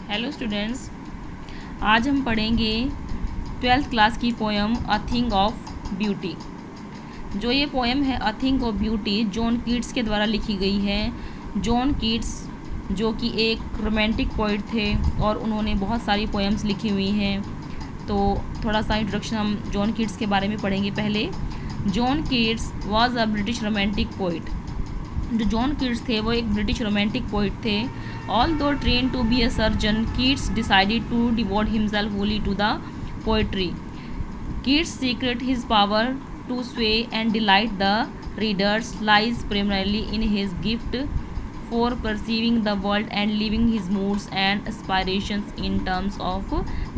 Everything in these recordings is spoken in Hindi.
हेलो स्टूडेंट्स, आज हम पढ़ेंगे 12th क्लास की poem a thing of beauty. जो ये पोएम है अ thing of beauty John Keats के द्वारा लिखी गई है। जॉन कीट्स जो कि एक रोमांटिक पोइट थे और उन्होंने बहुत सारी पोएम्स लिखी हुई हैं। तो थोड़ा सा इंट्रोडक्शन हम जॉन कीट्स के बारे में पढ़ेंगे। पहले John Keats was a British romantic poet. जो जॉन कीट्स थे वो एक ब्रिटिश रोमांटिक पोइट थे। Although trained to be a surgeon, Keats decided to devote himself wholly to the poetry. Keats secret his power to sway and delight the readers lies primarily in his gift for perceiving the world and living his moods and aspirations in terms of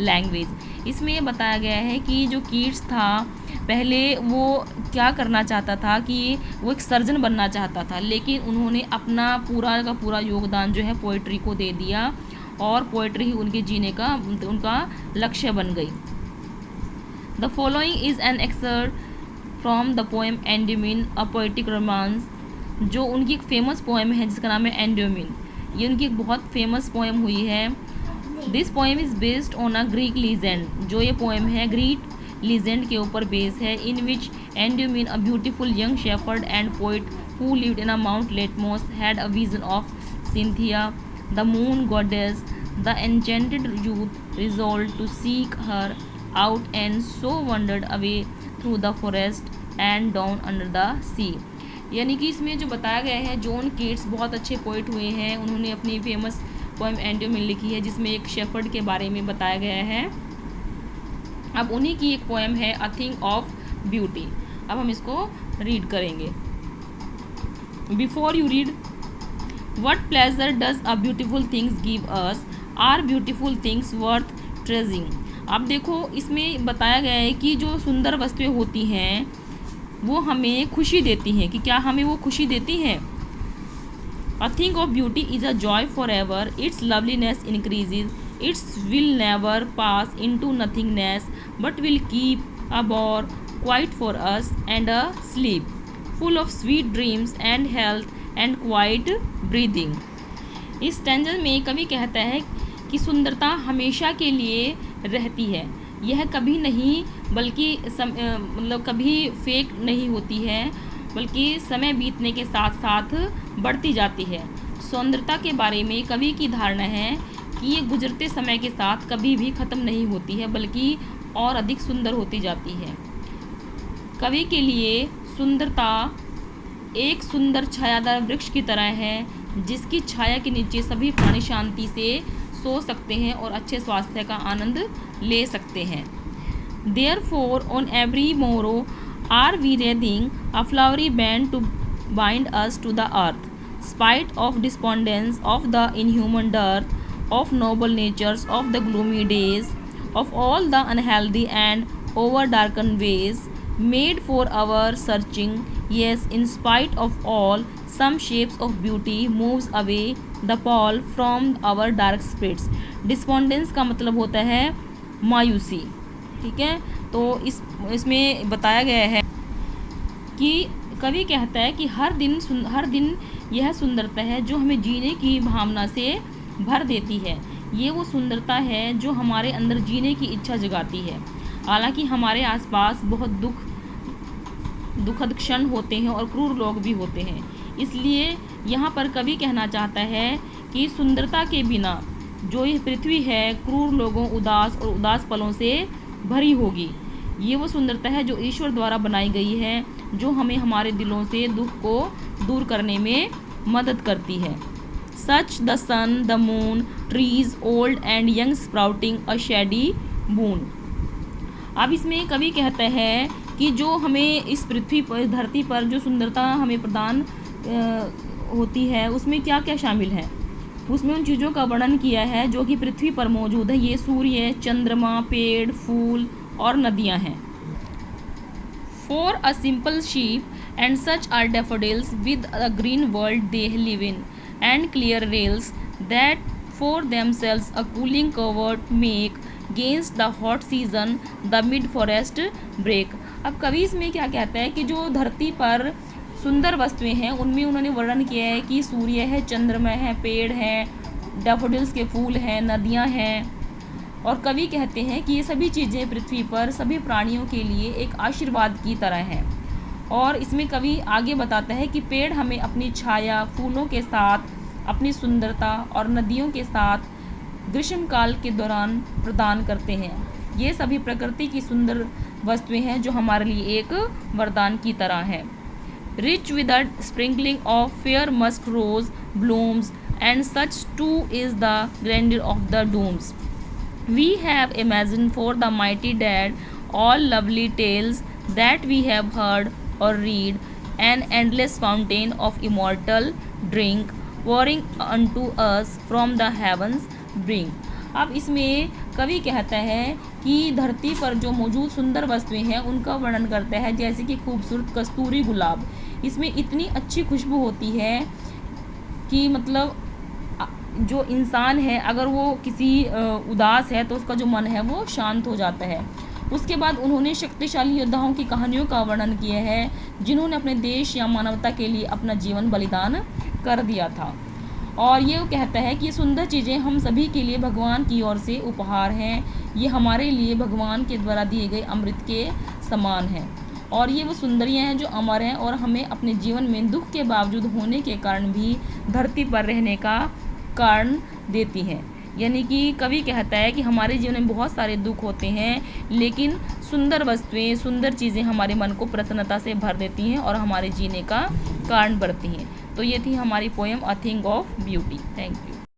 language। इसमें ये बताया गया है कि जो कीट्स था पहले वो क्या करना चाहता था कि वो एक सर्जन बनना चाहता था, लेकिन उन्होंने अपना पूरा का पूरा योगदान जो है पोइट्री को दे दिया और पोइट्री ही उनके जीने का उनका लक्ष्य बन गई। The following is an excerpt from the poem Endymion a poetic romance. जो उनकी एक फेमस पोएम है जिसका नाम है एंड्यूमिन। ये उनकी एक बहुत फेमस पोएम हुई है। This poem is based on a Greek legend. जो ये पोएम है ग्रीक लीजेंड के ऊपर बेस है। In which Endymion a beautiful young shepherd and poet who lived in a mount Latmos had a vision of Cynthia the moon goddess. The enchanted youth resolve to seek her out and so wandered away through the forest and down under the sea. यानी कि इसमें जो बताया गया है जॉन कीट्स बहुत अच्छे पोइट हुए हैं। उन्होंने अपनी फेमस पोएम एंड्यूमिन लिखी है जिसमें एक शेफर्ड के बारे में बताया गया है। अब उन्हीं की एक पोएम है अ थिंग ऑफ ब्यूटी। अब हम इसको रीड करेंगे। Before you read, what pleasure does a beautiful things give us, are beautiful things worth treasuring. अब देखो इसमें बताया गया है कि जो सुंदर वस्तुएं होती हैं वो हमें खुशी देती हैं, कि क्या हमें वो खुशी देती हैं। A thing of beauty is a joy for ever, its loveliness increases, its will never pass into nothingness but will keep a bower quiet for us and a sleep full of sweet dreams and health and quiet breathing. इस स्टैंजा में कवि कहता है कि सुंदरता हमेशा के लिए रहती है, यह कभी नहीं बल्कि मतलब कभी फेक नहीं होती है, बल्कि समय बीतने के साथ साथ बढ़ती जाती है। सौंदर्यता के बारे में कवि की धारणा है कि ये गुजरते समय के साथ कभी भी ख़त्म नहीं होती है बल्कि और अधिक सुंदर होती जाती है। कवि के लिए सुंदरता एक सुंदर छायादार वृक्ष की तरह है जिसकी छाया के नीचे सभी प्राणी शांति से सो सकते हैं और अच्छे स्वास्थ्य का आनंद ले सकते हैं। Therefore, on every morrow are we wreathing a flowery band to bind us to the earth, spite of despondence, of the inhuman dearth, of noble natures, of the gloomy days, of all the unhealthy and over-darkened ways, made for our searching. Yes, in spite of all, some shapes of beauty moves away the pall from our dark spirits. Despondence का मतलब होता है मायूसी, ठीक है। तो इसमें बताया गया है कि कवि कहता है कि हर दिन यह सुंदरता है जो हमें जीने की भावना से भर देती है। ये वो सुंदरता है जो हमारे अंदर जीने की इच्छा जगाती है। हालांकि हमारे आसपास बहुत दुखद क्षण होते हैं और क्रूर लोग भी होते हैं, इसलिए यहाँ पर कवि कहना चाहता है कि सुंदरता के बिना जो ये पृथ्वी है क्रूर लोगों, उदास और उदास पलों से भरी होगी। ये वो सुंदरता है जो ईश्वर द्वारा बनाई गई है, जो हमें हमारे दिलों से दुख को दूर करने में मदद करती है। Such the sun, the moon, trees old and young sprouting a shady boon. अब इसमें कवि कहता है कि जो हमें इस पृथ्वी पर, धरती पर जो सुंदरता हमें प्रदान होती है उसमें क्या क्या शामिल है। उसमें उन चीज़ों का वर्णन किया है जो कि पृथ्वी पर मौजूद है। ये सूर्य, चंद्रमा, पेड़, फूल और नदियाँ हैं। For a simple sheep and such are daffodils with a green world they live in and clear rills that for themselves a cooling covert make gainst the hot season the mid forest brake. अब कवि इसमें क्या कहता है कि जो धरती पर सुंदर वस्तुएं हैं उनमें उन्होंने वर्णन किया है कि सूर्य है, चंद्रमा है, पेड़ है, डैफोडिल्स के फूल हैं, नदियाँ हैं। और कवि कहते हैं कि ये सभी चीज़ें पृथ्वी पर सभी प्राणियों के लिए एक आशीर्वाद की तरह हैं। और इसमें कवि आगे बताता है कि पेड़ हमें अपनी छाया, फूलों के साथ अपनी सुंदरता और नदियों के साथ ग्रीष्मकाल के दौरान प्रदान करते हैं। ये सभी प्रकृति की सुंदर वस्तुएं हैं जो हमारे लिए एक वरदान की तरह हैं। Rich with a sprinkling of fair musk rose blooms, and such too is the grandeur of the domes. We have imagined for the mighty dead all lovely tales that we have heard or read, an endless fountain of immortal drink pouring unto us from the heavens bring. अब इसमें कवि कहता है कि धरती पर जो मौजूद सुंदर वस्तुएं हैं उनका वर्णन करता है, जैसे कि खूबसूरत कस्तूरी गुलाब। इसमें इतनी अच्छी खुशबू होती है कि मतलब जो इंसान है अगर वो किसी उदास है तो उसका जो मन है वो शांत हो जाता है। उसके बाद उन्होंने शक्तिशाली योद्धाओं की कहानियों का वर्णन किया है जिन्होंने अपने देश या मानवता के लिए अपना जीवन बलिदान कर दिया था। और ये वो कहता है कि ये सुंदर चीज़ें हम सभी के लिए भगवान की ओर से उपहार हैं। ये हमारे लिए भगवान के द्वारा दिए गए अमृत के समान हैं। और ये वो सुंदरियाँ हैं जो अमर हैं और हमें अपने जीवन में दुख के बावजूद होने के कारण भी धरती पर रहने का कारण देती हैं। यानी कि कवि कहता है कि हमारे जीवन में बहुत सारे दुख होते हैं, लेकिन सुंदर वस्तुएं, सुंदर चीज़ें हमारे मन को प्रसन्नता से भर देती हैं और हमारे जीने का कारण बनती हैं। तो ये थी हमारी poem a thing of beauty. Thank you.